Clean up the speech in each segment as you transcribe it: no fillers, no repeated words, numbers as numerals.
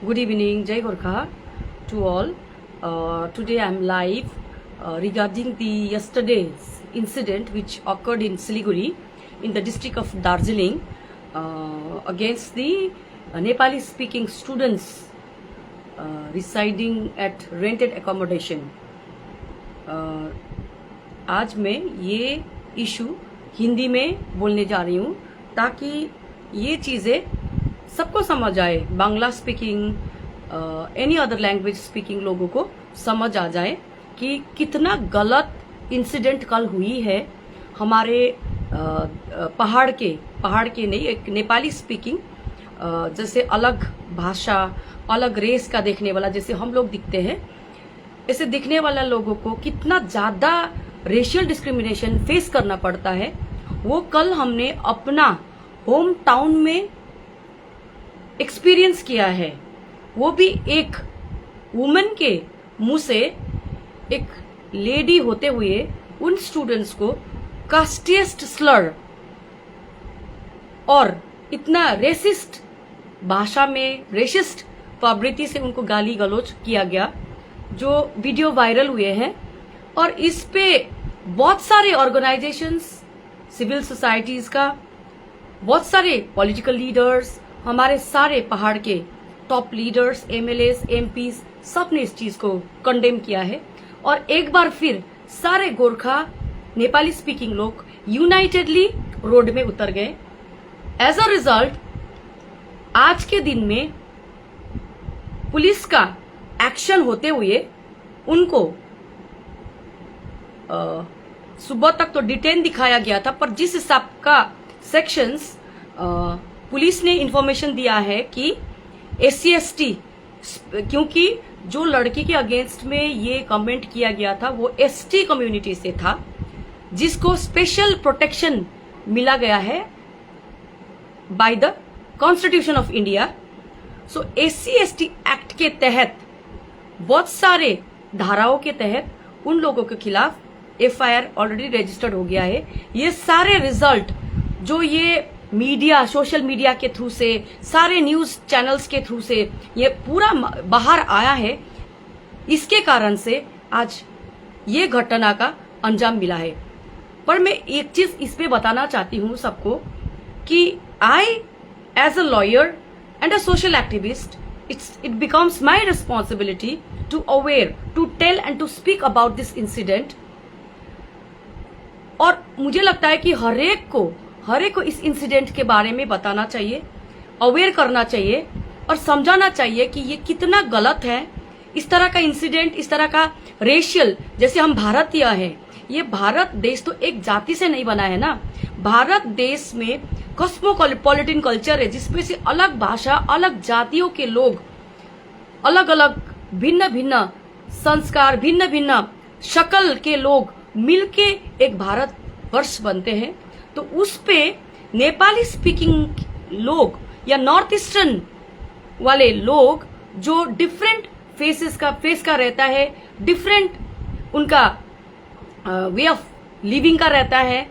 Good evening, Jai Gorkha to all. Today I am live regarding the yesterday's incident which occurred in Siliguri in the district of Darjeeling against the Nepali speaking students residing at rented accommodation. आज मैं ये issue Hindi में बोलने जा रही हूँ ताकि ये चीज़ें सबको समझ आए, Bangla speaking any other language speaking लोगों को समझ आ जाए कि कितना गलत इंसिडेंट कल हुई है हमारे पहाड़ के नहीं, एक नेपाली स्पीकिंग जैसे अलग भाषा अलग रेस का देखने वाला जैसे हम लोग दिखते हैं, ऐसे दिखने वाला लोगों को कितना ज्यादा रेशियल डिस्क्रिमिनेशन फेस करना पड़ता है, वो कल हमने अपना होम टाउन में एक्सपीरियंस किया है। वो भी एक वुमेन के मुंह से, एक लेडी होते हुए उन स्टूडेंट्स को कास्टिएस्ट स्लर और इतना रेसिस्ट भाषा में, रेसिस्ट प्रवृत्ति से उनको गाली गलौज किया गया, जो वीडियो वायरल हुए हैं। और इस पे बहुत सारे ऑर्गेनाइजेशंस, सिविल सोसाइटीज का, बहुत सारे पॉलिटिकल लीडर्स, हमारे सारे पहाड़ के टॉप लीडर्स, एमएलएस, एमपीज, सब ने इस चीज को कंडेम किया है। और एक बार फिर सारे गोरखा नेपाली स्पीकिंग लोग यूनाइटेडली रोड में उतर गए। एज अ रिजल्ट आज के दिन में पुलिस का एक्शन होते हुए उनको सुबह तक तो डिटेन दिखाया गया था, पर जिस हिसाब का सेक्शंस पुलिस ने इंफॉर्मेशन दिया है कि SC/ST, क्योंकि जो लड़की के अगेंस्ट में ये कमेंट किया गया था वो ST कम्युनिटी से था, जिसको स्पेशल प्रोटेक्शन मिला गया है by the constitution of India. So SC/ST act के तहत बहुत सारे धाराओं के तहत उन लोगों के खिलाफ FIR ऑलरेडी रजिस्टर्ड हो गया है। ये सारे रिजल्ट जो ये मीडिया, सोशल मीडिया के थ्रू से, सारे न्यूज चैनल्स के थ्रू से ये पूरा बाहर आया है, इसके कारण से आज ये घटना का अंजाम मिला है। पर मैं एक चीज इस पे बताना चाहती हूँ सबको कि I as a lawyer and a social activist, it becomes my responsibility to aware, to tell and to speak about this incident. और मुझे लगता है कि हर एक को इस इंसिडेंट के बारे में बताना चाहिए, अवेयर करना चाहिए और समझाना चाहिए कि ये कितना गलत है। इस तरह का इंसिडेंट, इस तरह का रेशियल, जैसे हम भारतीय हैं, ये भारत देश तो एक जाति से नहीं बना है ना। भारत देश में कॉस्मोपॉलिटन कल्चर है, जिसमें से अलग भाषा, अलग जातियों के लोग, अलग अलग भिन्न भिन्न संस्कार, भिन्न भिन्न शक्ल के लोग मिलके एक भारत वर्ष बनते हैं। तो उस पे नेपाली स्पीकिंग लोग या नॉर्थ ईस्टर्न वाले लोग जो डिफरेंट फेस का रहता है, डिफरेंट उनका वे ऑफ लिविंग का रहता है,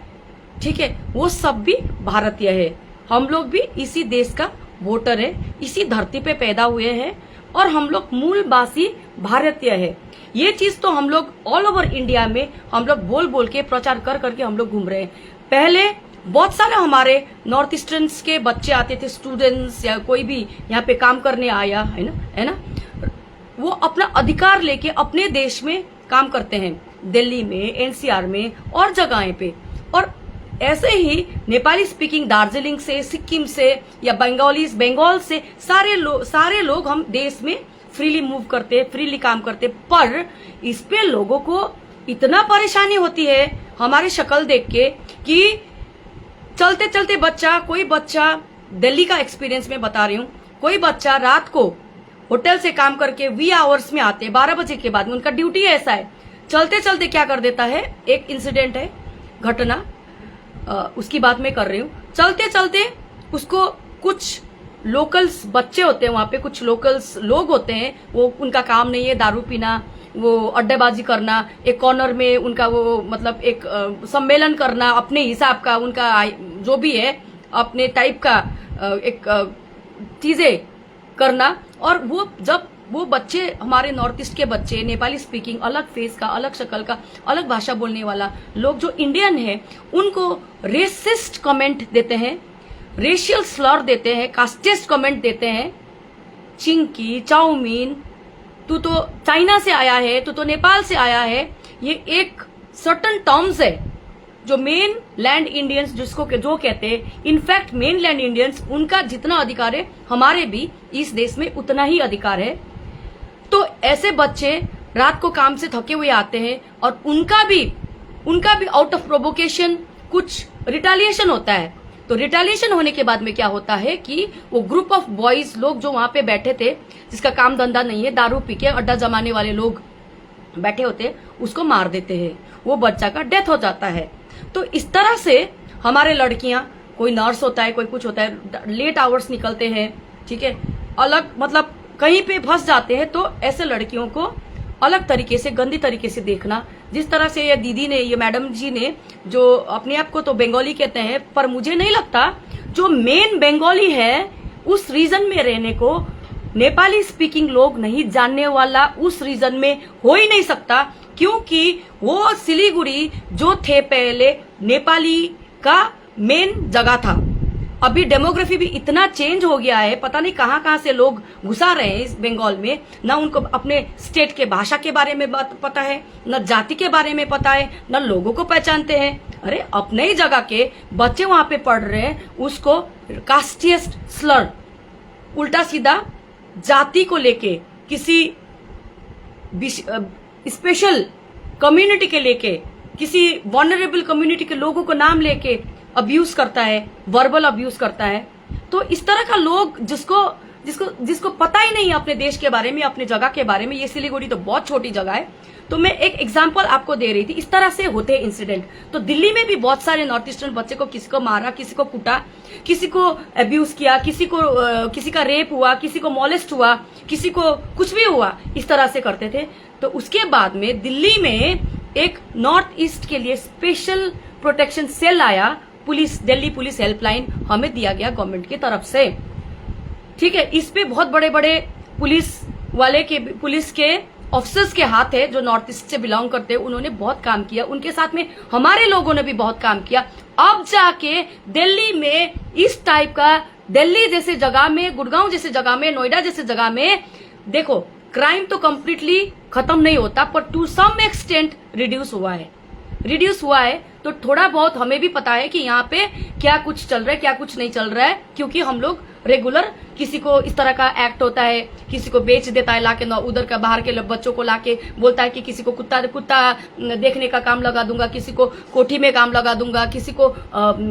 ठीक है, वो सब भी भारतीय है। हम लोग भी इसी देश का वोटर है, इसी धरती पे पैदा हुए हैं और हम लोग मूलवासी भारतीय है। ये चीज तो हम लोग ऑल ओवर इंडिया में हम लोग बोल बोल के, प्रचार कर करके हम लोग घूम रहे हैं। पहले बहुत सारे हमारे नॉर्थ ईस्टर्न्स के बच्चे आते थे, स्टूडेंट्स या कोई भी यहाँ पे काम करने आया है ना, वो अपना अधिकार लेके अपने देश में काम करते हैं, दिल्ली में, NCR में और जगहें पे। और ऐसे ही नेपाली स्पीकिंग दार्जिलिंग से, सिक्किम से या बंगाल से सारे लोग हम देश में फ्रीली मूव करते, फ्रीली काम करते। पर इस पे लोगों को इतना परेशानी होती है हमारे शक्ल देख के कि चलते चलते कोई बच्चा दिल्ली का एक्सपीरियंस में बता रही हूँ, कोई बच्चा रात को होटल से काम करके वी आवर्स में आते, 12 बजे के बाद में उनका ड्यूटी ऐसा है, चलते चलते क्या कर देता है, एक इंसिडेंट है, घटना, उसकी बात मैं कर रही हूँ। चलते चलते उसको कुछ लोकल्स बच्चे होते हैं, वहां पे कुछ लोकल्स लोग होते हैं, वो उनका काम नहीं है दारू पीना, वो अड्डेबाजी करना, एक कॉर्नर में उनका वो मतलब एक सम्मेलन करना अपने हिसाब का, उनका जो भी है अपने टाइप का एक चीजें करना और वो जब वो बच्चे, हमारे नॉर्थ ईस्ट के बच्चे, नेपाली स्पीकिंग, अलग फेस का, अलग शक्ल का, अलग भाषा बोलने वाला लोग जो इंडियन है, उनको रेसिस्ट कमेंट देते हैं, रेशियल स्लर देते हैं, कास्टिस्ट कमेंट देते हैं, चिंकी, चाउमीन, तू तो चाइना से आया है, तू तो नेपाल से आया है, ये एक सर्टन टर्म्स है जो मेन लैंड इंडियंस जिसको जो कहते हैं, इनफैक्ट मेन लैंड इंडियंस, उनका जितना अधिकार है हमारे भी इस देश में उतना ही अधिकार है। तो ऐसे बच्चे रात को काम से थके हुए आते हैं और उनका भी आउट ऑफ प्रोवोकेशन कुछ रिटेलिएशन होता है। तो रिटेलिएशन होने के बाद में क्या होता है कि वो ग्रुप ऑफ बॉयज लोग जो वहां पे बैठे थे, जिसका काम धंधा नहीं है, दारू पी के अड्डा जमाने वाले लोग बैठे होते, उसको मार देते हैं, वो बच्चा का डेथ हो जाता है। तो इस तरह से हमारे लड़कियां, कोई नर्स होता है, कोई कुछ होता है, लेट आवर्स निकलते हैं, ठीक है, अलग मतलब कहीं पे फंस जाते हैं। तो ऐसे लड़कियों को अलग तरीके से, गंदी तरीके से देखना, जिस तरह से ये दीदी ने, ये मैडम जी ने, जो अपने आप को तो बंगाली कहते हैं, पर मुझे नहीं लगता जो मेन बंगाली है उस रीजन में रहने को नेपाली स्पीकिंग लोग नहीं जानने वाला उस रीजन में हो ही नहीं सकता, क्योंकि वो सिलीगुड़ी जो थे पहले नेपाली का मेन जगह था। अभी डेमोग्राफी भी इतना चेंज हो गया है, पता नहीं कहाँ कहाँ से लोग घुसा रहे हैं इस बंगाल में, ना उनको अपने स्टेट के भाषा के बारे में पता है, न जाति के बारे में पता है, न लोगों को पहचानते हैं। अरे अपने ही जगह के बच्चे वहां पे पढ़ रहे हैं, उसको कास्टिस्ट स्लर, उल्टा सीधा जाति को लेके, किसी स्पेशल कम्युनिटी के लेके, किसी वनरेबल कम्युनिटी के लोगों को नाम लेके अब्यूज करता है, वर्बल अब्यूज करता है। तो इस तरह का लोग जिसको पता ही नहीं है अपने देश के बारे में, अपने जगह के बारे में, ये सिलीगुड़ी तो बहुत छोटी जगह है। तो मैं एक एग्जांपल आपको दे रही थी, इस तरह से होते हैं इंसिडेंट। तो दिल्ली में भी बहुत सारे नॉर्थ ईस्टर्न बच्चे को, किसी को मारा, किसी को कूटा, किसी को अब्यूज किया, किसी का रेप हुआ, किसी को मॉलेस्ट हुआ, किसी को कुछ भी हुआ, इस तरह से करते थे। तो उसके बाद में दिल्ली में एक नॉर्थ ईस्ट के लिए स्पेशल प्रोटेक्शन सेल आया, पुलिस, दिल्ली पुलिस हेल्पलाइन हमें दिया गया गवर्नमेंट की तरफ से, ठीक है। इस पे बहुत बड़े बड़े पुलिस के ऑफिसर्स के हाथ है, जो नॉर्थ ईस्ट से बिलोंग करते हैं, उन्होंने बहुत काम किया, उनके साथ में हमारे लोगों ने भी बहुत काम किया। अब जाके दिल्ली में इस टाइप का, दिल्ली जैसे जगह में, गुड़गांव जैसे जगह में, नोएडा जैसे जगह में, देखो क्राइम तो कंप्लीटली खत्म नहीं होता, पर टू सम एक्सटेंट रिड्यूस हुआ है। तो थोड़ा बहुत हमें भी पता है कि यहाँ पे क्या कुछ चल रहा है, क्या कुछ नहीं चल रहा है, क्योंकि हम लोग रेगुलर, किसी को इस तरह का एक्ट होता है, किसी को बेच देता है लाके, उधर का बाहर के बच्चों को लाके बोलता है कि किसी को कुत्ता देखने का काम लगा दूंगा, किसी को कोठी में काम लगा दूंगा, किसी को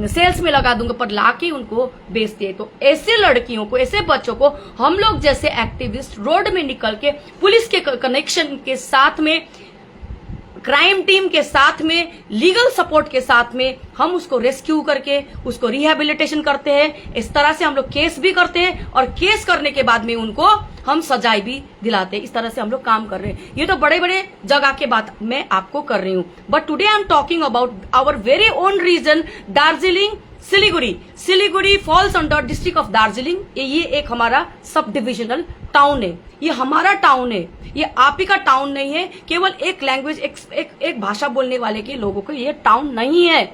सेल्स में लगा दूंगा, पर लाके उनको बेचते हैं। तो ऐसे लड़कियों को, ऐसे बच्चों को हम लोग जैसे एक्टिविस्ट रोड में निकल के पुलिस के कनेक्शन के साथ में, क्राइम टीम के साथ में, लीगल सपोर्ट के साथ में हम उसको रेस्क्यू करके उसको रिहेबिलिटेशन करते हैं। इस तरह से हम लोग केस भी करते हैं और केस करने के बाद में उनको हम सजाई भी दिलाते हैं। इस तरह से हम लोग काम कर रहे हैं। ये तो बड़े बड़े जगह के बात मैं आपको कर रही हूँ, but today I am talking about our very own region, Darjeeling, Siliguri falls under district of Darjeeling. ये एक हमारा सब डिविजनल टाउन है, ये हमारा टाउन है, ये आप ही का टाउन नहीं है। केवल एक लैंग्वेज, एक भाषा बोलने वाले के लोगों को ये टाउन नहीं है,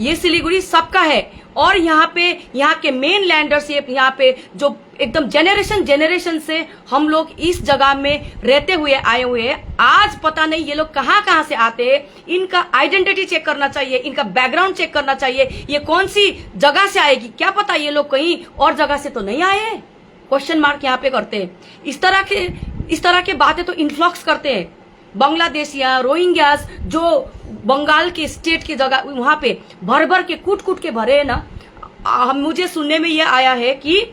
ये सिलीगुड़ी सबका है। और यहाँ के मेन लैंडर्स, यहाँ पे जो एकदम जेनरेशन से हम लोग इस जगह में रहते हुए आए हुए हैं। आज पता नहीं ये लोग कहाँ से आते हैं, इनका आइडेंटिटी चेक करना चाहिए, इनका बैकग्राउंड चेक करना चाहिए, ये कौन सी जगह से आएगी, क्या पता ये लोग कहीं और जगह से तो नहीं आए हैं, क्वेश्चन मार्क यहाँ पे करते हैं। इस तरह के बातें तो इन्फ्लक्स करते हैं। बांग्लादेशिया, रोहिंग्यास जो बंगाल के स्टेट की जगह वहां पे भर के कूट के भरे है ना। मुझे सुनने में ये आया है कि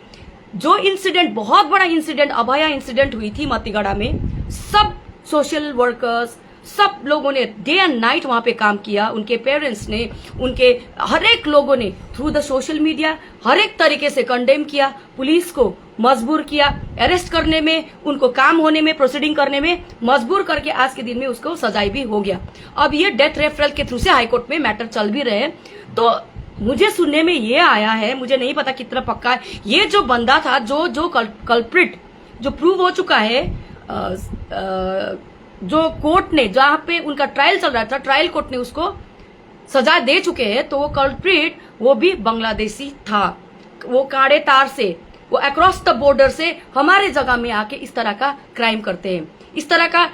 जो इंसिडेंट, बहुत बड़ा इंसिडेंट, अभया इंसिडेंट हुई थी मतीगढ़ा में, सब सोशल वर्कर्स, सब लोगों ने डे एंड नाइट वहां पे काम किया, उनके पेरेंट्स ने, उनके हर एक लोगों ने थ्रू द सोशल मीडिया हर एक तरीके से कंडेम किया, पुलिस को मजबूर किया अरेस्ट करने में, उनको काम होने में, प्रोसीडिंग करने में मजबूर करके आज के दिन में उसको सजाई भी हो गया। अब ये डेथ रेफरल के थ्रू से हाईकोर्ट में मैटर चल भी रहे हैं। तो मुझे सुनने में ये आया है, मुझे नहीं पता कितना पक्का है, ये जो बंदा था, जो कल्प्रिट, जो प्रूव हो चुका है, जो कोर्ट ने, जहां पे उनका ट्रायल चल रहा था, ट्रायल कोर्ट ने उसको सजा दे चुके हैं, तो वो कल्प्रिट वो भी बांग्लादेशी था। वो काड़े तार से, वो अक्रॉस द बॉर्डर से हमारे जगह में आके इस तरह का क्राइम करते हैं। इस तरह का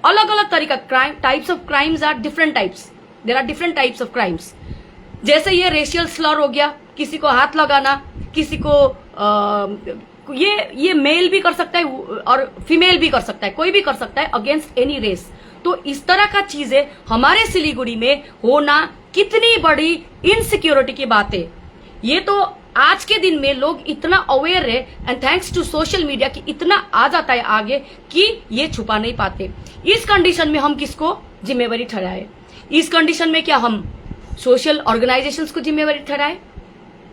अलग अलग तरीका crime, types of crimes are different types, there are different types of crimes. जैसे ये रेशियल स्लर हो गया, किसी को हाथ लगाना, किसी को ये मेल भी कर सकता है और फीमेल भी कर सकता है, कोई भी कर सकता है अगेंस्ट एनी रेस। तो इस तरह का चीजें हमारे सिलीगुड़ी में होना कितनी बड़ी इनसिक्योरिटी की बात है। ये तो आज के दिन में लोग इतना अवेयर है, and thanks to social media की इतना आ जाता है आगे कि ये छुपा नहीं पाते। इस कंडीशन में हम किसको जिम्मेवारी ठहराए? इस कंडीशन में क्या हम सोशल ऑर्गेनाइजेशंस को जिम्मेवारी ठहराए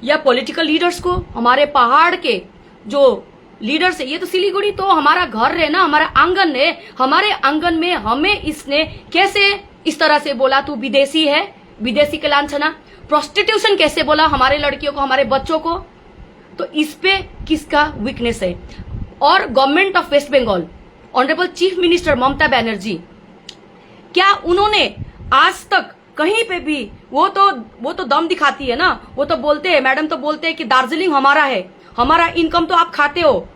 या पॉलिटिकल लीडर्स को? हमारे पहाड़ के जो लीडर्स है, ये तो सिलीगुड़ी तो हमारा घर है ना, हमारा आंगन है। हमारे आंगन में हमें इसने कैसे इस तरह से बोला तू विदेशी है, विदेशी के लांछना, प्रोस्टिट्यूशन कैसे बोला हमारे लड़कियों को, हमारे बच्चों को? तो इस पे किसका वीकनेस है? और government of West Bengal, honourable chief minister Mamata Banerjee, क्या उन्होंने आज तक कहीं पे भी, वो तो दम दिखाती है ना, वो तो बोलते हैं, मैडम तो बोलते हैं कि दार्जिलिंग हमारा है, हमारा इनकम तो आप खाते हो,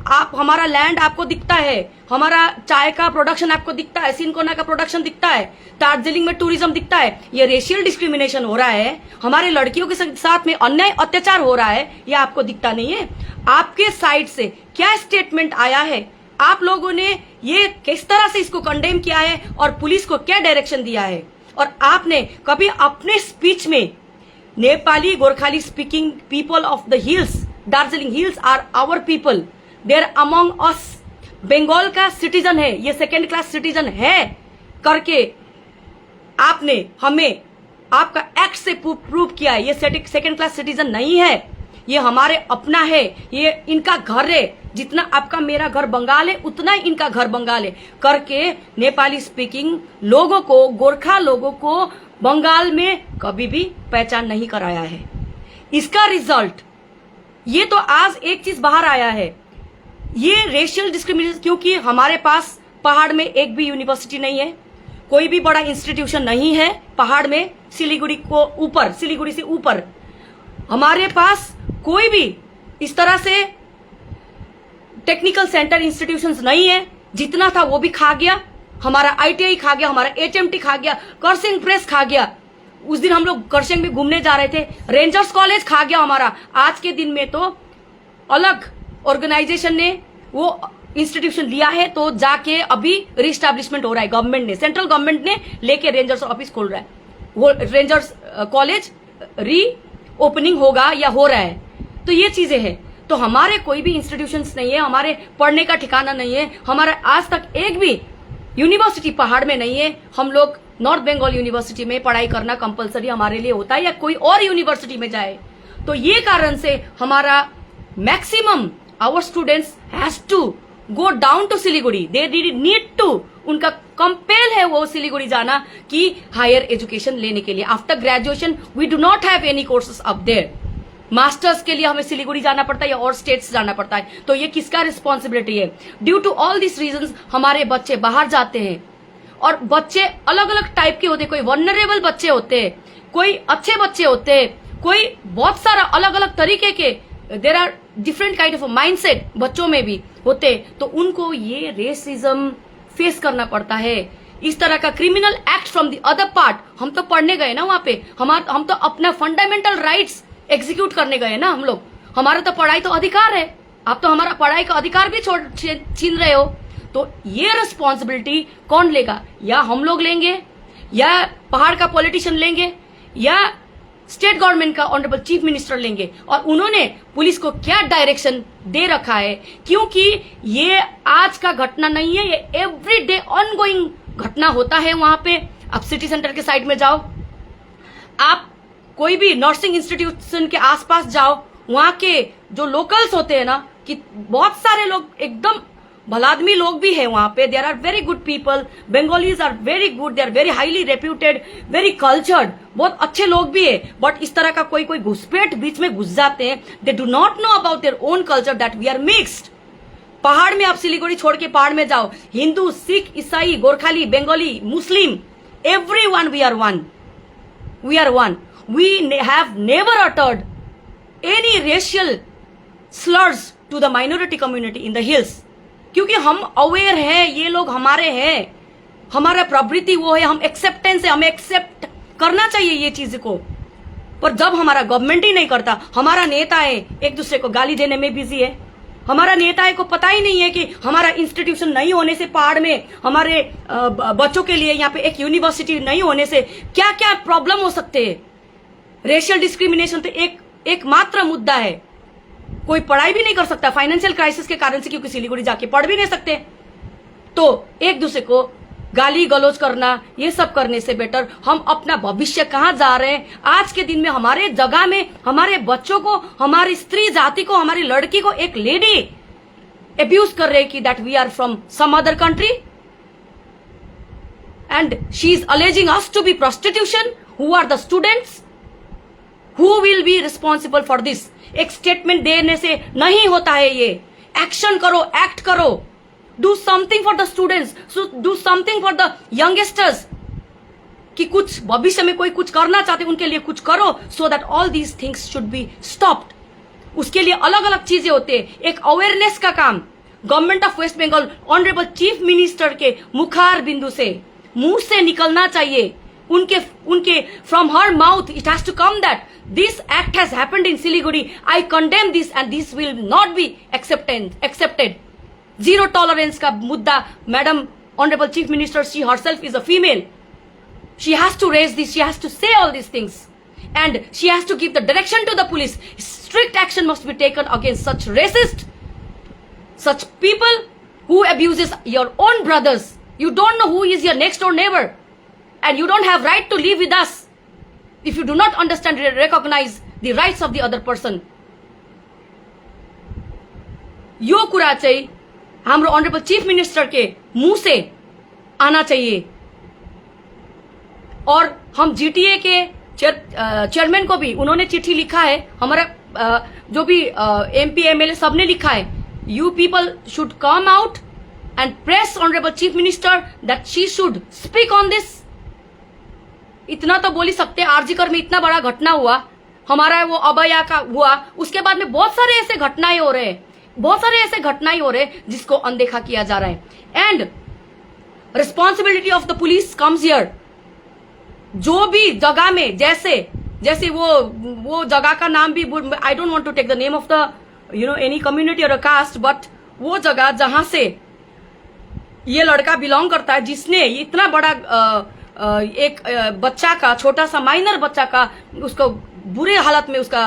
आप हमारा लैंड आपको दिखता है, हमारा चाय का प्रोडक्शन आपको दिखता है, सिनकोना का प्रोडक्शन दिखता है, दार्जिलिंग में टूरिज्म दिखता है। ये रेशियल डिस्क्रिमिनेशन हो रहा है, हमारे लड़कियों के साथ में अन्याय अत्याचार हो रहा है, ये आपको दिखता नहीं है? आपके साइड से क्या स्टेटमेंट आया है? आप लोगों ने ये किस तरह से इसको कंडेम किया है और पुलिस को क्या डायरेक्शन दिया है? और आपने कभी अपने स्पीच में Nepali Gorkhali speaking people of the hills, Darjeeling hills are our people, there among us, Bengal का सिटीजन है, ये सेकेंड क्लास सिटीजन है करके आपने हमें आपका एक्ट से प्रूव किया है? ये सेकेंड क्लास सिटीजन नहीं है, ये हमारे अपना है, ये इनका घर है। जितना आपका मेरा घर बंगाल है उतना ही इनका घर बंगाल है करके नेपाली स्पीकिंग लोगों को, गोरखा लोगों को बंगाल में कभी भी पहचान नहीं कराया है। इसका रिजल्ट ये तो आज एक चीज बाहर आया है, ये रेशियल डिस्क्रिमिनेशन, क्योंकि हमारे पास पहाड़ में एक भी यूनिवर्सिटी नहीं है, कोई भी बड़ा इंस्टीट्यूशन नहीं है पहाड़ में, सिलीगुड़ी को ऊपर, सिलीगुड़ी से ऊपर हमारे पास कोई भी इस तरह से टेक्निकल सेंटर इंस्टीट्यूशंस नहीं है। जितना था वो भी खा गया, हमारा आईटीआई खा गया, हमारा एचएमटी खा गया, कर्सिंग प्रेस खा गया। उस दिन हम लोग कर्सिंग में घूमने जा रहे थे, रेंजर्स कॉलेज खा गया हमारा। आज के दिन में तो अलग ऑर्गेनाइजेशन ने वो इंस्टीट्यूशन लिया है, तो जाके अभी रिस्टैब्लिशमेंट हो रहा है, गवर्नमेंट ने, सेंट्रल गवर्नमेंट ने लेके रेंजर्स ऑफिस खोल रहा है, वो रेंजर्स कॉलेज री ओपनिंग होगा या हो रहा है। तो ये चीजें हैं। तो हमारे कोई भी इंस्टीट्यूशंस नहीं है, हमारे पढ़ने का ठिकाना नहीं है, हमारा आज तक एक भी यूनिवर्सिटी पहाड़ में नहीं है। हम लोग नॉर्थ बंगाल यूनिवर्सिटी में पढ़ाई करना कंपलसरी हमारे लिए होता है, या कोई और यूनिवर्सिटी में जाए। तो ये कारण से हमारा maximum our students has to go down to Siliguri, they need to, उनका कंपेल है वो सिलीगुड़ी जाना कि हायर एजुकेशन लेने के लिए। After graduation we do not have any courses up there. Masters के लिए हमें सिलीगुड़ी जाना पड़ता है या और स्टेट्स जाना पड़ता है। तो ये किसका रिस्पॉन्सिबिलिटी है? Due to all this reasons हमारे बच्चे बाहर जाते हैं, और बच्चे अलग अलग टाइप के होते हैं। कोई वनरेबल बच्चे होते हैं, कोई अच्छे बच्चे होते हैं, कोई बहुत सारा अलग अलग तरीके के, there are different kind of mindset बच्चों में भी होते। तो उनको ये रेसिज्म फेस करना पड़ता है, इस तरह का criminal act from the other part. हम तो पढ़ने गए ना वहां पे, हम तो अपना फंडामेंटल राइट्स एग्जीक्यूट करने गए ना हम लोग। हमारा तो पढ़ाई तो अधिकार है, आप तो हमारा पढ़ाई का अधिकार भी छीन रहे हो। तो ये रिस्पॉन्सिबिलिटी कौन लेगा? या हम लोग लेंगे, या पहाड़ का पॉलिटिशियन लेंगे, या स्टेट गवर्नमेंट का ऑनरेबल चीफ मिनिस्टर लेंगे। और उन्होंने पुलिस को क्या डायरेक्शन दे रखा है? क्योंकि ये आज का घटना नहीं है, ये एवरीडे ऑनगोइंग घटना होता है वहां पे। आप सिटी सेंटर के साइड में जाओ, आप कोई भी नर्सिंग इंस्टीट्यूशन के आसपास जाओ, वहां के जो लोकल्स होते हैं ना, कि बहुत सारे लोग एकदम भलादमी लोग भी है वहां पे। There are very good people, Bengalis are very good, they are very highly reputed, very cultured, बहुत अच्छे लोग भी है। बट इस तरह का कोई घुसपैठ बीच में घुस जाते हैं, they do not know about their own culture that we are mixed. पहाड़ में आप सिलीगुड़ी छोड़ के पहाड़ में जाओ, हिंदू, सिख, ईसाई, गोरखाली, बंगाली, मुस्लिम, everyone we are one. We are one. We have never uttered any racial slurs to the minority community in the hills. क्योंकि हम अवेयर हैं, ये लोग हमारे हैं, हमारा प्रवृत्ति वो है, हम एक्सेप्टेंस है, हमें एक्सेप्ट करना चाहिए ये चीज को। पर जब हमारा गवर्नमेंट ही नहीं करता, हमारा नेता है एक दूसरे को गाली देने में बिजी है, हमारा नेता को पता ही नहीं है कि हमारा इंस्टीट्यूशन नहीं होने से पहाड़ में हमारे बच्चों के लिए यहाँ पे एक यूनिवर्सिटी नहीं होने से क्या क्या प्रॉब्लम हो सकते हैं। रेशियल डिस्क्रिमिनेशन तो एक मात्र मुद्दा है, कोई पढ़ाई भी नहीं कर सकता फाइनेंशियल क्राइसिस के कारण से, क्योंकि सिलीगुड़ी जाके पढ़ भी नहीं सकते। तो एक दूसरे को गाली गलौज करना, ये सब करने से बेटर हम अपना भविष्य कहाँ जा रहे हैं। आज के दिन में हमारे जगह में हमारे बच्चों को, हमारी स्त्री जाति को, हमारी लड़की को एक लेडी अब्यूज कर रहे कि that we are from some other country and she is alleging us to be prostitution. Who are the students, who will be responsible for this. एक स्टेटमेंट देने से नहीं होता है, ये एक्शन करो, एक्ट करो, do something for the students, so do something for the youngsters कि कुछ भविष्य में कोई कुछ करना चाहते उनके लिए कुछ करो, so that all these things should be stopped। उसके लिए अलग अलग चीजें होते हैं, एक अवेयरनेस का काम government of West Bengal honourable chief minister के मुखार बिंदु से, मुंह से निकलना चाहिए, उनके from her mouth it has to come that this act has happened in Siliguri, I condemn this and this will not be accepted. Zero tolerance का मुद्दा, madam honourable chief minister, she herself is a female, she has to raise this, she has to say all this things and she has to give the direction to the police. Strict action must be taken against such racist, such people who abuses your own brothers. You don't know who is your next door neighbor and you don't have right to live with us if you do not understand and recognize the rights of the other person. यो कुरा चाहिँ हाम्रो honourable chief minister के मुंह से आना चाहिए। और हम जीटीए के चेयरमैन को भी उन्होंने चिट्ठी लिखा है, हमारा जो भी एमपी एमएलए सबने लिखा है, you people should come out and press honorable chief minister that she should speak on this। इतना तो बोल ही सकते, आरजीकर में इतना बड़ा घटना हुआ, हमारा वो अभया का हुआ, उसके बाद में बहुत सारे ऐसे घटनाएं हो रहे हैं, बहुत सारे ऐसे घटनाएं हो रहे हैं जिसको अनदेखा किया जा रहा है। And responsibility of the police comes here. जो भी जगह में जैसे वो जगह का नाम भी, I don't want to take the name of the any community और कास्ट, बट वो जगह जहां से ये लड़का बिलोंग करता है, जिसने इतना बड़ा एक बच्चा का, छोटा सा माइनर बच्चा का, उसको बुरे हालत में उसका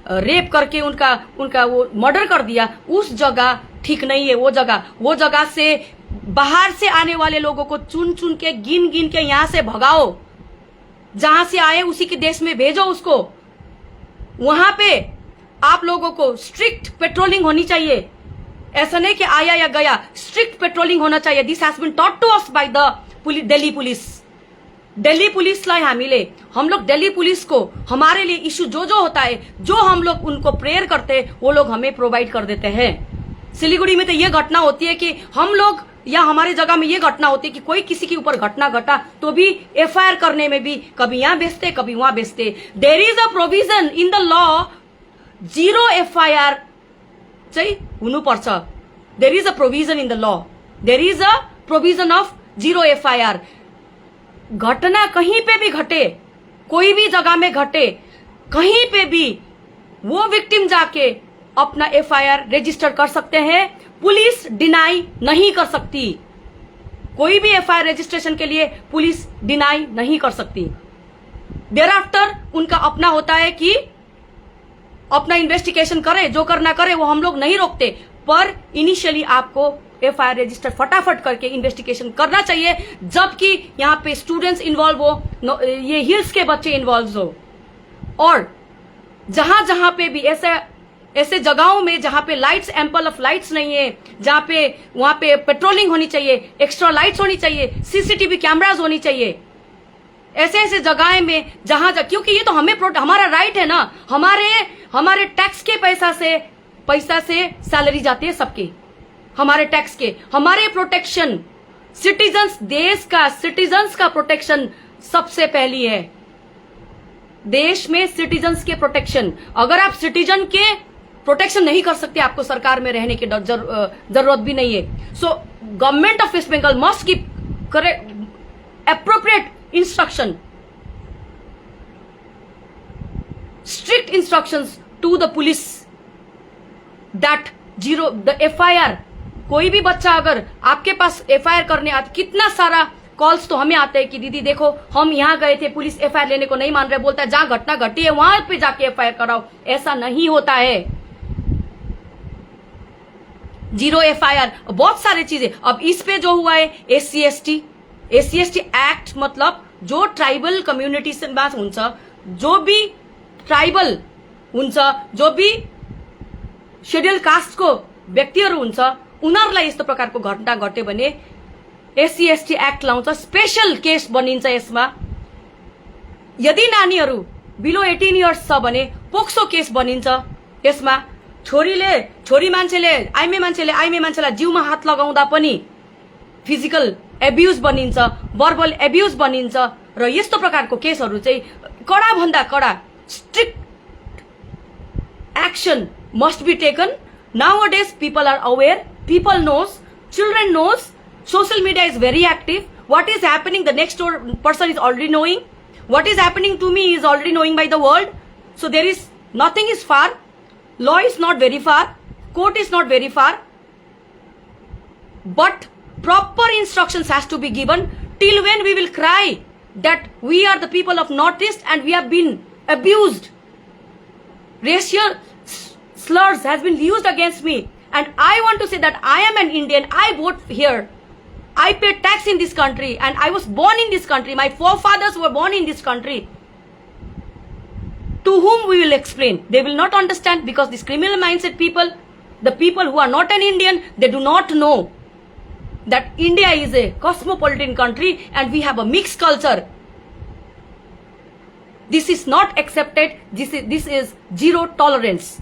रेप करके उनका वो मर्डर कर दिया, उस जगह ठीक नहीं है। वो जगह से बाहर से आने वाले लोगों को चुन के गिन के यहां से भगाओ, जहां से आए उसी के देश में भेजो उसको। वहां पे आप लोगों को स्ट्रिक्ट पेट्रोलिंग होनी चाहिए, ऐसा नहीं कि आया या गया, स्ट्रिक्ट पेट्रोलिंग होना चाहिए। This has been taught to us by the Delhi police. Delhi पुलिसलाई हम लोग दिल्ली पुलिस को हमारे लिए इश्यू जो होता है, जो हम लोग उनको प्रेयर करते हैं, वो लोग हमें प्रोवाइड कर देते हैं। सिलीगुड़ी में तो ये घटना होती है कि हम लोग या हमारे जगह में ये घटना होती है कि कोई किसी के ऊपर घटना घटा तो भी एफआईआर करने में भी कभी यहाँ बेचते कभी वहां बेचते। There is a provision in the law, zero FIR चाहिँ हुनुपर्छ। There is a provision in the law, there is a provision of zero FIR. घटना कहीं पे भी घटे, कोई भी जगह में घटे, कहीं पे भी वो विक्टिम जाके अपना एफआईआर रजिस्टर कर सकते हैं, पुलिस डिनाई नहीं कर सकती। कोई भी एफआईआर रजिस्ट्रेशन के लिए पुलिस डिनाई नहीं कर सकती। देयर आफ्टर उनका अपना होता है कि अपना इन्वेस्टिगेशन करे, जो करना करे, वो हम लोग नहीं रोकते, पर इनिशियली आपको एफआईआर रजिस्टर फटाफट करके इन्वेस्टिगेशन करना चाहिए, जबकि यहाँ पे स्टूडेंट्स इन्वॉल्व हो, ये हिल्स के बच्चे इन्वॉल्व हो। और जहां पे भी ऐसे जगहों में जहां पे लाइट्स, एम्पल ऑफ लाइट्स नहीं है, जहां पे वहां पे पेट्रोलिंग होनी चाहिए, एक्स्ट्रा लाइट्स होनी चाहिए, सीसीटीवी कैमराज होनी चाहिए, ऐसे जगह में जहां क्योंकि ये तो हमारा राइट है ना, हमारे टैक्स के पैसा से सैलरी जाती है सबकी, हमारे टैक्स के, हमारे प्रोटेक्शन, सिटीजन्स, देश का सिटीजन्स का प्रोटेक्शन सबसे पहली है। देश में सिटीजन्स के प्रोटेक्शन, अगर आप सिटीजन के प्रोटेक्शन नहीं कर सकते, आपको सरकार में रहने की जरूरत भी नहीं है। So government of West Bengal must give correct appropriate instruction, strict instructions to the police that the FIR, कोई भी बच्चा अगर आपके पास FIR करने आते, कितना सारा कॉल्स तो हमें आते हैं कि दीदी देखो हम यहाँ गए थे, पुलिस FIR लेने को नहीं मान रहे, बोलता है जहां घटना घटी है वहां पे जाके FIR कराओ। ऐसा नहीं होता है, जीरो FIR, बहुत सारी चीजें। अब इस पे जो हुआ है SC ST एक्ट, मतलब जो ट्राइबल कम्युनिटी से बात हुन्छ, जो भी ट्राइबल हुन्छ, जो भी शेड्युल कास्टको व्यक्तिहरू हुन्छ, उनीहरूलाई यस्तो प्रकारको घटना घट्यो भने SC ST एक्ट लाउँछ, स्पेशल केस बनिन्छ यसमा। यदि नानीहरू बिलो 18 इयर्स छ भने पोक्सो केस बनिन्छ यसमा। छोरी मान्छेले आइमे मान्छेलाई जिउमा हात लगाउँदा पनि फिजिकल एब्युज बनिन्छ, वर्बल एब्युज बनिन्छ। र यस्तो प्रकारको केसहरू चाहिँ कडा भन्दा कडा strict action must be taken. Nowadays people are aware, people knows, children knows, social media is very active. What is happening, the next door person is already knowing. What is happening to me is already knowing by the world. So there is nothing is far, law is not very far, court is not very far, but proper instructions has to be given. Till when we will cry that we are the people of Northeast and we have been abused, racial slurs has been used against me, and I want to say that I am an Indian, I vote here, I pay tax in this country, and I was born in this country, my forefathers were born in this country. To whom we will explain? They will not understand, because this criminal mindset people, the people who are not an Indian, they do not know that India is a cosmopolitan country and we have a mixed culture. This is not accepted. This is zero tolerance.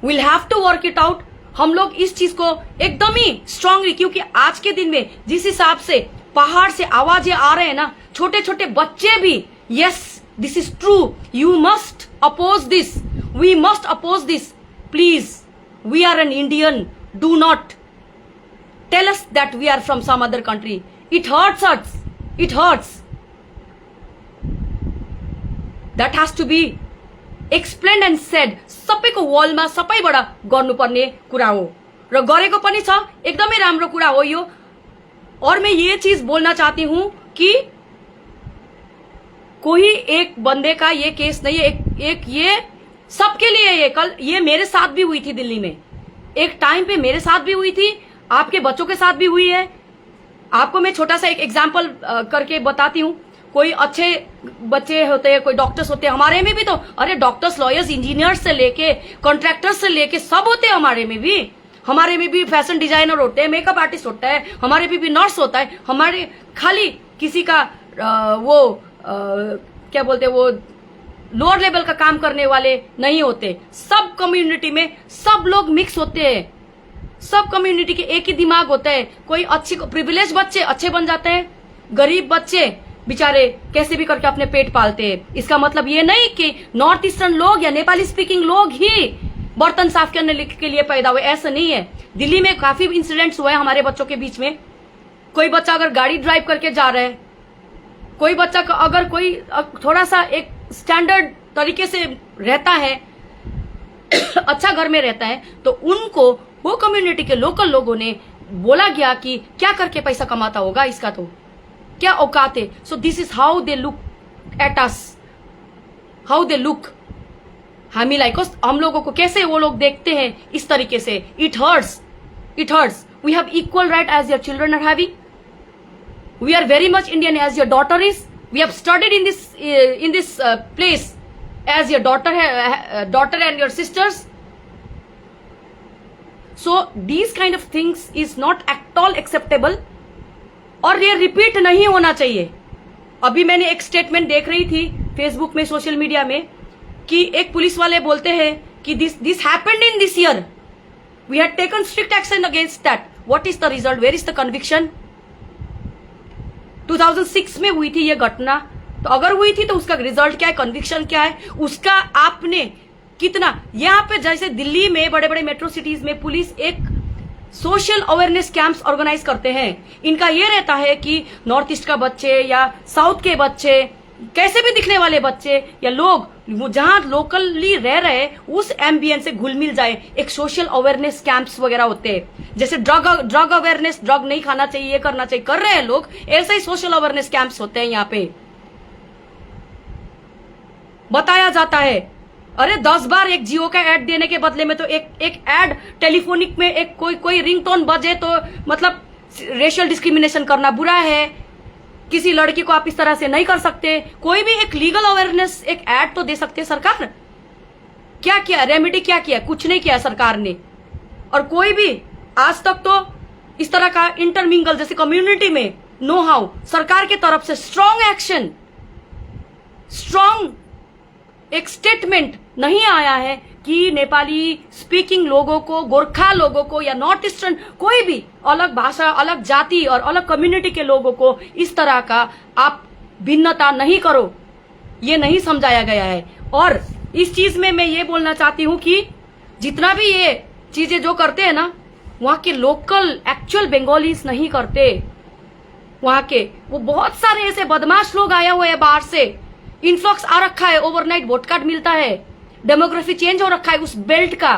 We'll have to work it out. हम लोग इस चीज को एकदम ही strongly, क्योंकि आज के दिन में जिस हिसाब से पहाड़ से आवाजें आ रहे हैं ना, छोटे छोटे बच्चे भी, yes this is true, you must oppose this, we must oppose this, please, we are an Indian, do not tell us that we are from some other country. It hurts us. It hurts. That has to be explained and said. सबैको वलमा सबैबाट गर्नुपर्ने कुरा हो र गरेको पनि छ, एकदमै राम्रो कुरा हो यो। और मैं ये चीज बोलना चाहती हूं कि कोई एक बंदे का ये केस नहीं है, एक ये सबके लिए, ये कल ये मेरे साथ भी हुई थी दिल्ली में, एक टाइम पे मेरे साथ भी हुई थी, आपके बच्चों के साथ भी हुई है। आपको मैं छोटा सा एक एग्जाम्पल करके बताती हूँ। कोई अच्छे बच्चे होते हैं, कोई डॉक्टर्स होते हैं, हमारे में भी तो, अरे डॉक्टर्स, लॉयर्स, इंजीनियर्स से लेके कॉन्ट्रैक्टर्स से लेके सब होते हैं हमारे में भी। हमारे में भी फैशन डिजाइनर होते हैं, मेकअप आर्टिस्ट होता है, हमारे में भी नर्स होता है। हमारे खाली किसी का क्या बोलते हैं, वो लोअर लेवल का काम करने वाले नहीं होते। सब कम्युनिटी में सब लोग मिक्स होते हैं, सब कम्युनिटी के एक ही दिमाग होता है। कोई अच्छी प्रिविलेज बच्चे अच्छे बन जाते हैं, गरीब बच्चे बेचारे कैसे भी करके अपने पेट पालते हैं। इसका मतलब ये नहीं कि नॉर्थ ईस्टर्न लोग या नेपाली स्पीकिंग लोग ही बर्तन साफ करने के लिए पैदा हुए, ऐसा नहीं है। दिल्ली में काफी इंसिडेंट्स हुए हमारे बच्चों के बीच में। कोई बच्चा अगर गाड़ी ड्राइव करके जा रहा है, कोई बच्चा अगर कोई थोड़ा सा एक स्टैंडर्ड तरीके से रहता है, अच्छा घर में रहता है, तो उनको वो कम्युनिटी के लोकल लोगों ने बोला गया कि क्या करके पैसा कमाता होगा, इसका तो क्या औकात है। सो this is how they look at us, how they look, हामीलाई हम लोगों को कैसे वो लोग देखते हैं इस तरीके से। It hurts, it hurts. We have equal right as your children are having. We are very much Indian as your daughter is. We have studied in this place as your daughter and your sisters. So these kind of things is not at all acceptable और ये repeat नहीं होना चाहिए। अभी मैंने एक statement देख रही थी फेसबुक में, सोशल मीडिया में, कि एक पुलिस वाले बोलते हैं कि this happened in this year, We had taken strict action against that. What is the result? Where is the conviction? 2006 में हुई थी ये घटना, तो अगर हुई थी तो उसका रिजल्ट क्या है, कन्विक्शन क्या है, उसका आपने कितना, यहाँ पे जैसे दिल्ली में बड़े बड़े मेट्रो सिटीज में पुलिस एक सोशल अवेयरनेस कैंप्स ऑर्गेनाइज करते हैं। इनका ये रहता है कि नॉर्थ ईस्ट का बच्चे या साउथ के बच्चे, कैसे भी दिखने वाले बच्चे या लोग जहां लोकली रह रहे उस एम्बियंस से घुल मिल जाए। एक सोशल अवेयरनेस कैंप्स वगैरह होते हैं, जैसे ड्रग अवेयरनेस, ड्रग नहीं खाना चाहिए, ये करना चाहिए, कर रहे हैं लोग, ऐसे ही सोशल अवेयरनेस कैंप्स होते हैं। यहाँ पे बताया जाता है, अरे 10 बार एक जियो का ऐड देने के बदले में तो एक ऐड टेलीफोनिक में एक कोई रिंगटोन बजे तो मतलब रेशियल डिस्क्रिमिनेशन करना बुरा है, किसी लड़की को आप इस तरह से नहीं कर सकते। कोई भी एक लीगल अवेयरनेस एक ऐड तो दे सकते हैं। सरकार क्या किया, रेमेडी क्या किया? कुछ नहीं किया सरकार ने। और कोई भी आज तक तो इस तरह का इंटरमिंगल जैसे कम्युनिटी में नो हाउ सरकार की तरफ से स्ट्रॉन्ग एक्शन, स्ट्रॉन्ग एक स्टेटमेंट नहीं आया है कि नेपाली स्पीकिंग लोगों को, गोरखा लोगों को या नॉर्थ ईस्टर्न कोई भी अलग भाषा, अलग जाति और अलग कम्युनिटी के लोगों को इस तरह का आप भिन्नता नहीं करो, ये नहीं समझाया गया है। और इस चीज में मैं ये बोलना चाहती हूं कि जितना भी ये चीजें जो करते हैं ना, वहां के लोकल एक्चुअल बंगालीज नहीं करते। वहां के वो बहुत सारे ऐसे बदमाश लोग आए हुए हैं बाहर से, इन्फ्लक्स आ रखा है, ओवरनाइट वोट कार्ड मिलता है, डेमोग्राफी चेंज हो रखा है उस बेल्ट का।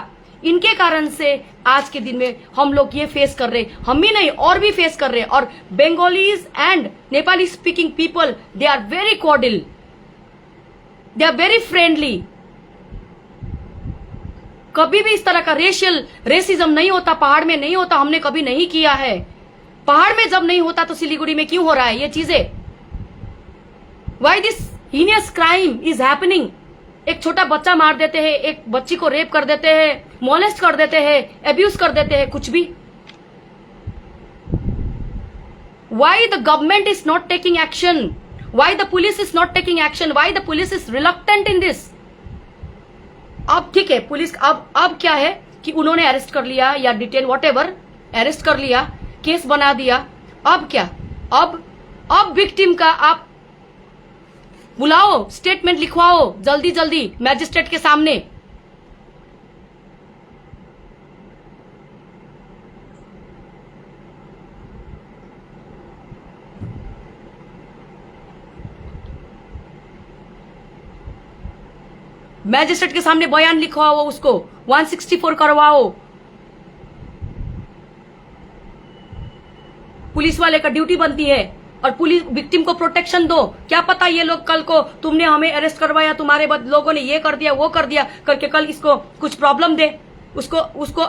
इनके कारण से आज के दिन में हम लोग ये फेस कर रहे, हम ही नहीं और भी फेस कर रहे। और Bengalis and Nepali speaking people, they are very cordial, they are very friendly. कभी भी इस तरह का रेसिज्म नहीं होता, पहाड़ में नहीं होता, हमने कभी नहीं किया है। पहाड़ में जब नहीं होता तो सिलीगुड़ी में क्यों हो रहा है ये चीजें? Why this heinous crime is happening? एक छोटा बच्चा मार देते हैं, एक बच्ची को रेप कर देते हैं, मोलेस्ट कर देते हैं, एब्यूज कर देते हैं, कुछ भी। Why the government is not taking action? Why the police is not taking action? Why the police is reluctant in this? अब ठीक है, पुलिस अब क्या है कि उन्होंने अरेस्ट कर लिया या डिटेन व्हाटएवर, अरेस्ट कर लिया, केस बना दिया। अब क्या, अब विक्टिम का आप बुलाओ, स्टेटमेंट लिखवाओ जल्दी जल्दी मैजिस्ट्रेट के सामने। मैजिस्ट्रेट के सामने बयान लिखवाओ, उसको 164 करवाओ। पुलिस वाले का ड्यूटी बनती है और पुलिस विक्टिम को प्रोटेक्शन दो। क्या पता ये लोग कल को तुमने हमें अरेस्ट करवाया, तुम्हारे लोगों ने ये कर दिया वो कर दिया करके कल इसको कुछ प्रॉब्लम दे, उसको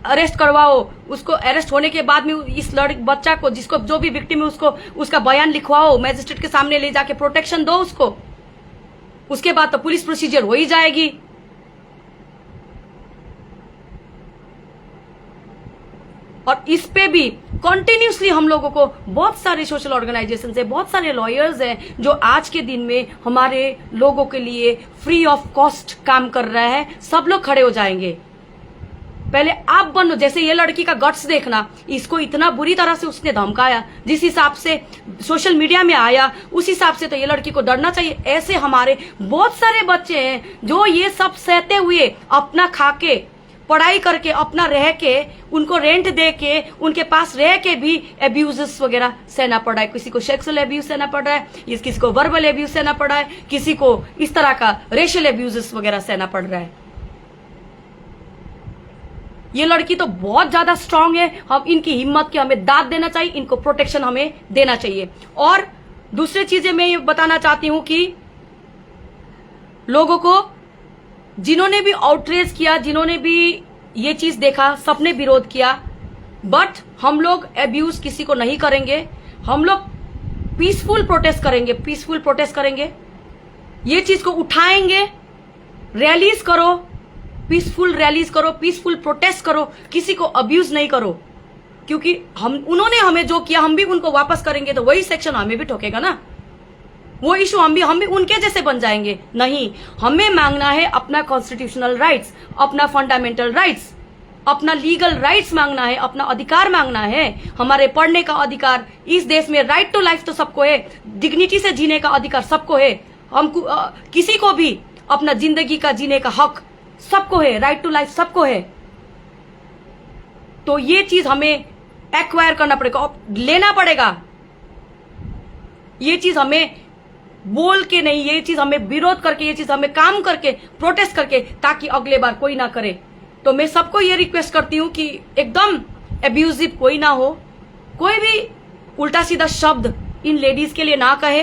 अरेस्ट करवाओ। उसको अरेस्ट होने के बाद में इस बच्चा को, जिसको जो भी विक्टिम है, उसका बयान लिखवाओ, मैजिस्ट्रेट के सामने ले जाके प्रोटेक्शन दो उसको। उसके बाद तो पुलिस प्रोसीजर हो ही जाएगी। और इस पे भी कंटिन्यूसली हम लोगों को बहुत सारे सोशल ऑर्गेनाइजेशन है, बहुत सारे लॉयर्स हैं जो आज के दिन में हमारे लोगों के लिए फ्री ऑफ कॉस्ट काम कर रहा है। सब लोग खड़े हो जाएंगे। पहले आप बनो, जैसे ये लड़की का गट्स देखना, इसको इतना बुरी तरह से उसने धमकाया, जिस हिसाब से सोशल मीडिया में आया उस हिसाब से तो ये लड़की को डरना चाहिए। ऐसे हमारे बहुत सारे बच्चे हैं जो ये सब सहते हुए अपना खाके, पढ़ाई करके, अपना रह के, उनको रेंट दे के, उनके पास रह के भी एब्यूजेस वगैरह सहना पड़ रहा है। किसी को सेक्सुअल एब्यूज सहना पड़ रहा है, किसी को वर्बल एब्यूज सहना पड़ रहा है, किसी को इस तरह का रेशियल एब्यूजेस वगैरह सहना पड़ रहा है। ये लड़की तो बहुत ज्यादा स्ट्रांग है। हम इनकी हिम्मत की हमें दाद देना चाहिए, इनको प्रोटेक्शन हमें देना चाहिए। और दूसरी चीजें मैं ये बताना चाहती हूं कि लोगों को, जिन्होंने भी आउटरीच किया, जिन्होंने भी ये चीज देखा, सबने विरोध किया, बट हम लोग एब्यूज किसी को नहीं करेंगे। हम लोग पीसफुल प्रोटेस्ट करेंगे, पीसफुल प्रोटेस्ट करेंगे, ये चीज को उठाएंगे। रैलीज करो, पीसफुल रैलीज करो, पीसफुल प्रोटेस्ट करो, किसी को अब्यूज नहीं करो, क्योंकि उन्होंने हमें जो किया हम भी उनको वापस करेंगे तो वही सेक्शन हमें भी ठोकेगा ना, वो इशू हम भी उनके जैसे बन जाएंगे। नहीं, हमें मांगना है अपना कॉन्स्टिट्यूशनल राइट्स, अपना फंडामेंटल राइट्स। अपना लीगल राइट्स मांगना है, अपना अधिकार मांगना है, हमारे पढ़ने का अधिकार। इस देश में राइट टू लाइफ तो सबको है, डिग्निटी से जीने का अधिकार सबको है। हमको किसी को भी अपना जिंदगी का जीने का हक सबको है, राइट टू लाइफ सबको है। तो ये चीज हमें एक्वायर करना पड़ेगा, लेना पड़ेगा। ये चीज हमें बोल के नहीं, ये चीज हमें विरोध करके, ये चीज हमें काम करके, प्रोटेस्ट करके, ताकि अगले बार कोई ना करे। तो मैं सबको ये रिक्वेस्ट करती हूँ कि एकदम एब्यूजिव कोई ना हो, कोई भी उल्टा सीधा शब्द इन लेडीज के लिए ना कहे।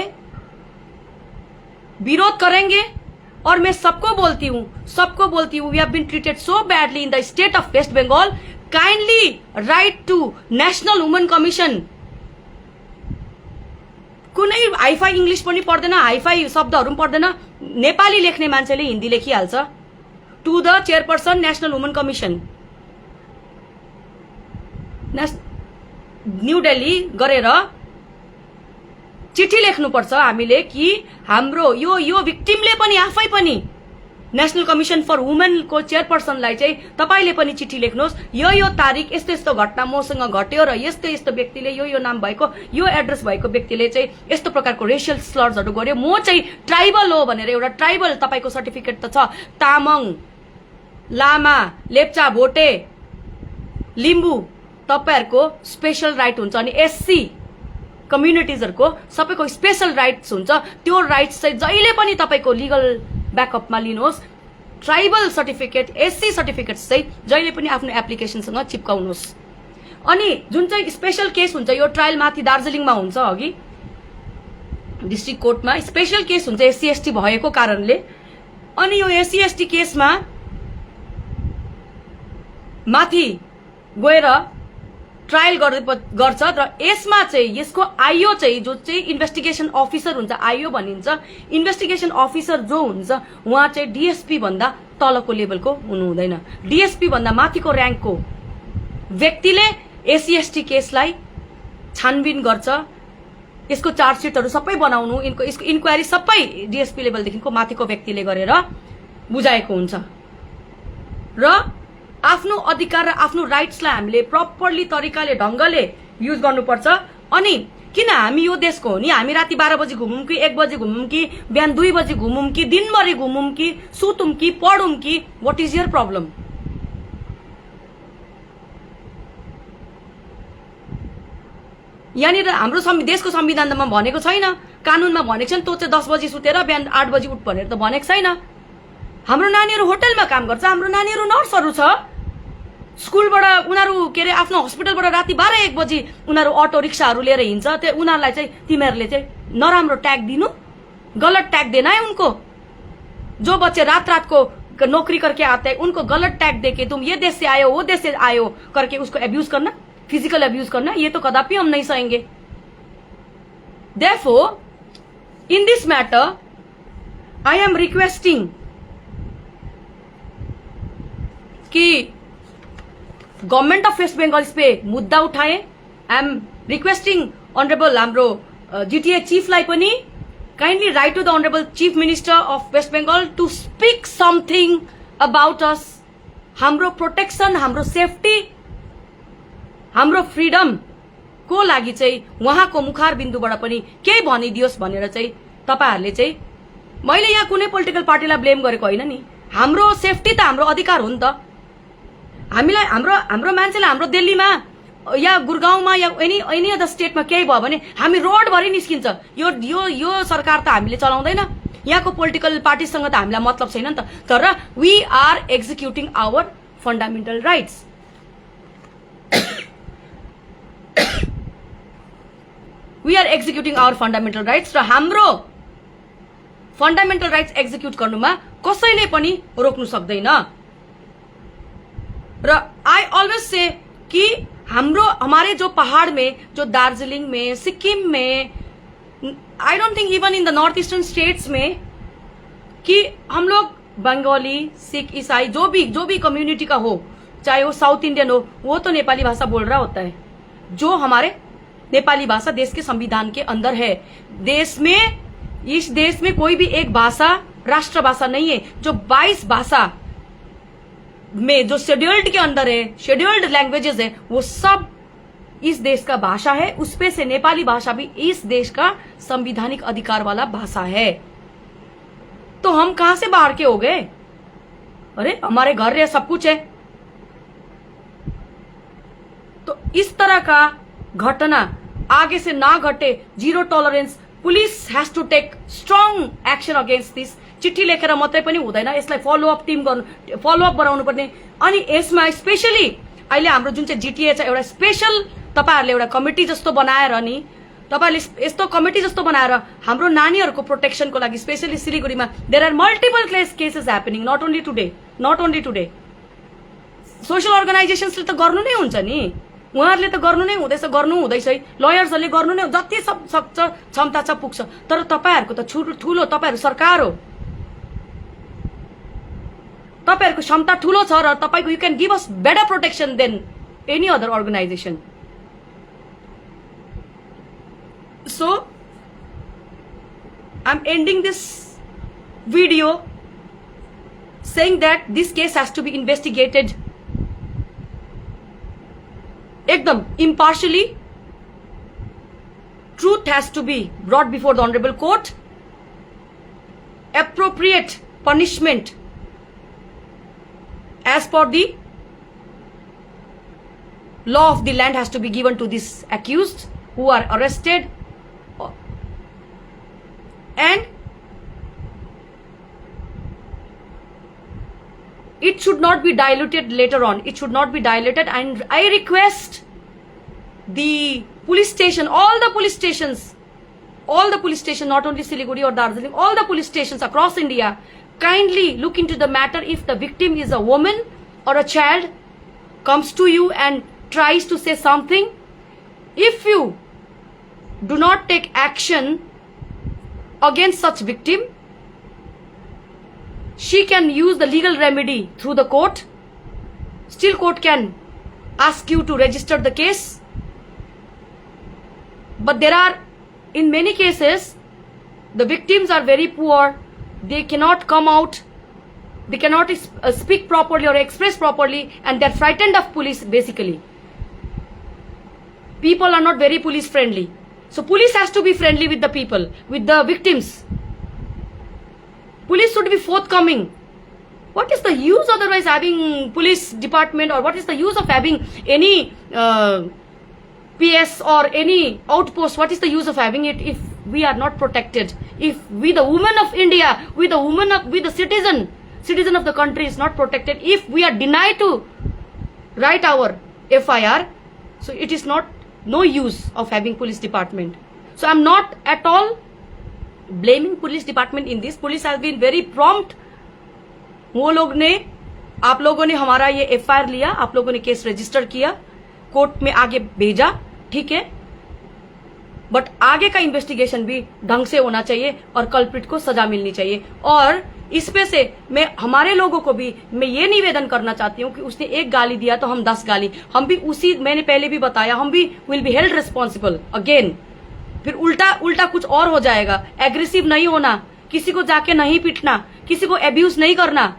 विरोध करेंगे। और मैं सबको बोलती हूँ we have been treated so badly in the state of West Bengal. Kindly write to national women commission. कुनै हाइफाई इंग्लिश पनि पढ्दैन, हाइफाई शब्दहरू पनि पढ्दैन, नेपाली लेख्ने मान्छेले हिन्दी लेखिहाल्छ। To the chairperson national women commission New Delhi गरेर चिठी लेख्नुपर्छ हामीले कि हाम्रो यो विक्टिमले पनि आफै पनि नेशनल कमिशन फर वुमेन को चेयरपर्सनलाई चाहिँ तपाईले पनि चिठी लेख्नुहोस्, यो तारिक यस्तो यस्तो घटना मसँग घट्यो र यस्तो यस्तो व्यक्तिले यो नाम भएको, यो एड्रेस भएको व्यक्तिले चाहिँ यस्तो प्रकारको रेशियल स्लर्सहरू गर्यो, म चाहिँ ट्राइबल हो भनेर एउटा ट्राइबल तपाईको सर्टिफिकेट त छ, तामाङ, लामा, लेप्चा, भोटे, लिम्बू तपाईहरुको स्पेशल राइट हुन्छ। अनि एससी कम्युनिटिजहरुको सबैको स्पेशल राइट्स हुन्छ। त्यो राइट्स चाहिँ जहिले पनि तपाईको लिगल ब्याकअपमा लिनुहोस्। ट्राइबल सर्टिफिकेट, एससी सर्टिफिकेट चाहिँ जहिले पनि आफ्नो एप्लिकेसनसँग चिपकाउनुहोस्। अनि जुन चाहिँ स्पेशल केस हुन्छ, यो ट्रायल माथि दार्जिलिङमा हुन्छ, अघि डिस्ट्रिक्ट कोर्टमा स्पेशल केस हुन्छ एससी एसटी भएको कारणले। अनि यो एससी एसटी केसमा माथि गएर ट्रायल गर्छ र यसमा चाहिँ यसको आईओ चाहिँ जो चाहिँ इन्भेस्टिगेसन अफिसर हुन्छ, आईओ भनिन्छ। इन्भेस्टिगेसन अफिसर जो हुन्छ उहाँ चाहिँ डीएसपी भन्दा तलको लेभलको हुनु हुँदैन। डीएसपी भन्दा माथिको र्याङ्कको व्यक्तिले एससी एसटी केसलाई छानबिन गर्छ। यसको चार्जसिटहरु सबै बनाउनु, यसको इन्क्वायरी सबै डीएसपी लेभलदेखिको माथिको व्यक्तिले गरेर बुझाएको हुन्छ। र आफ्नो अधिकार र आफ्नो राइट्सलाई हामीले प्रपरली तरिकाले ढंगले युज गर्नुपर्छ। अनि किन हामी यो देशको हो नि, हामी राति 12 बजे घुमौं कि 1 बजे घुमौं कि बिहान 2 बजे घुमौं कि दिनभरि घुमौं कि सुतौं कि पढौं कि, व्हाट इज योर प्रब्लम? यहाँनिर हाम्रो देशको संविधानमा भनेको छैन, कानूनमा भनेको छैन तँ चाहिँ 10 बजे सुतेर बिहान 8 बजे उठ भनेर त भनेको छैन। हाम्रो नानीहरू होटलमा काम गर्छ, हाम्रो नानीहरू नर्सहरू छ, स्कुलबाट उनीहरू के अरे आफ्नो हस्पिटलबाट राति 12-1 बजे उनीहरू अटो रिक्साहरू लिएर हिँड्छ। त्यो उनीहरूलाई चाहिँ तिमीहरूले चाहिँ नराम्रो ट्याग दिनु, गलत टैग देना है उनको। जो बच्चे रात रात को नौकरी करके आते हैं उनको गलत टैग देके तुम ये देश से आए हो वो देश से आए हो करके उसको अब्यूज करना, फिजिकल अब्यूज करना, ये तो कदापि हम नहीं सहेंगे। Therefore, in this matter, I am requesting कि गवर्नमेंट ऑफ वेस्ट बंगाल इस पे मुद्दा उठाए। आई एम रिक्वेस्टिंग ऑनरेबल हाम्रो जीटीए चीफ लाई पनि kindly write to the honorable chief minister of West Bengal to speak something about us, हाम्रो प्रोटेक्शन, हाम्रो safety, हाम्रो फ्रीडम को लागि चाहिँ उहाँको मुखार बिन्दुबाट पनि केही भनिदियोस् भनेर चाहिँ तपाईहरुले चाहिँ, मैले यहाँ कुनै पोलिटिकल पार्टीलाई ब्लेम गरेको हैन नि, हाम्रो सेफ्टी त हाम्रो अधिकार हो नि त। हामीलाई हाम्रो मान्छेलाई हाम्रो दिल्लीमा या गुरगाउँमा या एनी अदर स्टेटमा केही भयो भने हामी रोड भरि निस्किन्छ। यो सरकार त हामीले चलाउँदैन, यहाँको पोलिटिकल पार्टीसँग त हामीलाई मतलब छैन नि त। तर we are executing our fundamental rights. We are executing our fundamental rights र हाम्रो फन्डामेन्टल राइट्स एक्जिक्युट गर्नुमा कसैले पनि रोक्नु सक्दैन। र आई ऑलवेज से कि हमारे जो पहाड़ में, जो दार्जिलिंग में, सिक्किम में, I don't think even in the north eastern states में, कि हम लोग बंगाली, सिख, ईसाई जो भी कम्युनिटी का हो, चाहे वो साउथ इंडियन हो, वो तो नेपाली भाषा बोल रहा होता है। जो हमारे नेपाली भाषा देश के संविधान के अंदर है। इस देश में कोई भी एक भाषा राष्ट्रभाषा नहीं है। जो 22 भाषा में जो शेड्यूल्ड के अंदर है, शेड्यूल्ड लैंग्वेजेस है, वो सब इस देश का भाषा है। उसपे से नेपाली भाषा भी इस देश का संवैधानिक अधिकार वाला भाषा है। तो हम कहां से बाहर के हो गए? अरे हमारे घर है, सब कुछ है। तो इस तरह का घटना आगे से ना घटे, zero tolerance. Police has to take strong action against this. चिठी लेखेर मात्रै पनि हुँदैन, यसलाई फलोअप टिम गर्नु, फलोअप गराउनु पर्ने। अनि यसमा स्पेशली अहिले हाम्रो जुन चाहिँ जिटिए छ, एउटा स्पेशल तपाईहरुले एउटा कमिटी जस्तो बनाएर नि, तपाईहरुले यस्तो कमिटी जस्तो बनाएर हाम्रो नानीहरुको प्रोटेक्सनको लागि स्पेशली सिलिगुडीमा there are multiple cases happening, not only today. Social अर्गनाइजेसन्सले त गर्नु नै हुन्छ नि, उहाँहरूले त गर्नु नै हुँदैछ, गर्नु हुँदैछ, लयर्सहरूले गर्नु नै, जति सक्छ क्षमता छ पुग्छ। तर तपाईहरुको त ठुलो, तपाईहरु सरकार हो, तपाईहरुको क्षमता ठुलो छ र तपाईको you can give us better protection than any other organisation. So I'm ending this video saying that this case has to be investigated ekdam impartially. Truth has to be brought before the honorable court. Appropriate punishment as per the law of the land has to be given to these accused who are arrested. And it should not be diluted later on. It should not be diluted. And I request the police station, all the police stations, not only Siliguri or Darjeeling, all the police stations across India, kindly look into the matter. If the victim is a woman or a child, comes to you and tries to say something, if you do not take action against such victim, she can use the legal remedy through the court. Still court can ask you to register the case. But there are, in many cases, the victims are very poor. They cannot come out. They cannot speak properly or express properly, and they're frightened of police basically. People are not very police friendly. So police has to be friendly with the people, with the victims. Police should be forthcoming. What is the use otherwise having police department, or what is the use of having any PS or any outpost? What is the use of having it if we are not protected? If we, the women of India, we the citizen of the country is not protected, if we are denied to write our FIR, so it is no use of having police department. So I'm not at all blaming police department in this. Police has been very prompt. वो लोग ने, आप लोगों ने हमारा ये FIR लिया, आप लोगों ने केस रजिस्टर किया, कोर्ट में आगे भेजा, ठीक है, बट आगे का इन्वेस्टिगेशन भी ढंग से होना चाहिए और कल्प्रिट को सजा मिलनी चाहिए। और इसपे से मैं हमारे लोगों को भी मैं ये निवेदन करना चाहती हूँ कि उसने एक गाली दिया तो हम 10 गाली, हम भी उसी, मैंने पहले भी बताया, हम भी will be held responsible again. फिर उल्टा कुछ और हो जाएगा। एग्रेसिव नहीं होना, किसी को जाके नहीं पीटना, किसी को एब्यूज नहीं करना।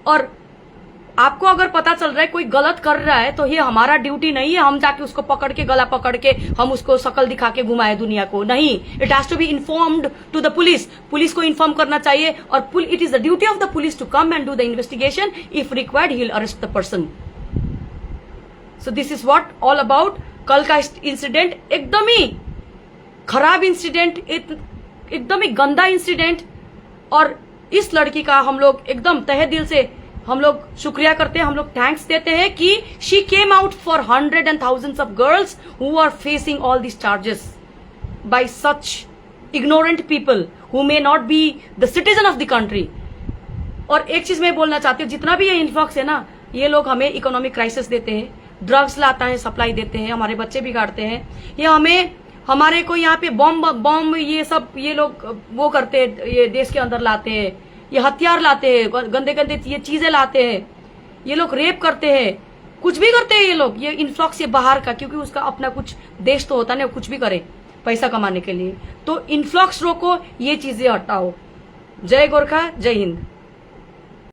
और आपको अगर पता चल रहा है कोई गलत कर रहा है तो ये हमारा ड्यूटी नहीं है हम जाके उसको पकड़ के, गला पकड़ के हम उसको शकल दिखा के घुमाए दुनिया को, नहीं। It has to be informed to the police. Police को इन्फॉर्म करना चाहिए और it is the duty of the police to come and do the investigation. If required he will arrest the person. So this is what all about. कल का incident एकदम ही खराब incident, एकदम ही गंदा इंसिडेंट, और इस लड़की का हम लोग एकदम तहे दिल से हम लोग शुक्रिया करते हैं, हम लोग थैंक्स देते हैं कि she came out for hundred and thousands of girls who are facing all this charges by such ignorant people who may not be the citizen of the country. और एक चीज मैं बोलना चाहती हूँ, जितना भी ये इन्फॉक्स है ना, ये लोग हमें इकोनॉमिक क्राइसिस देते हैं, ड्रग्स लाता है, सप्लाई देते हैं, हमारे बच्चे बिगाड़ते हैं, ये हमें हमारे को यहाँ पे बॉम्ब ये सब ये लोग वो करते हैं, ये देश के अंदर लाते हैं, ये हथियार लाते हैं, गंदे गंदे ये चीजें लाते हैं, ये लोग रेप करते हैं, कुछ भी करते हैं ये लोग। ये इन्फ्लॉक्स ये बाहर का, क्योंकि उसका अपना कुछ देश तो होता नहीं, कुछ भी करे पैसा कमाने के लिए। तो इन्फ्लॉक्स रोको, ये चीजें हटाओ। जय गोरखा, जय हिंद।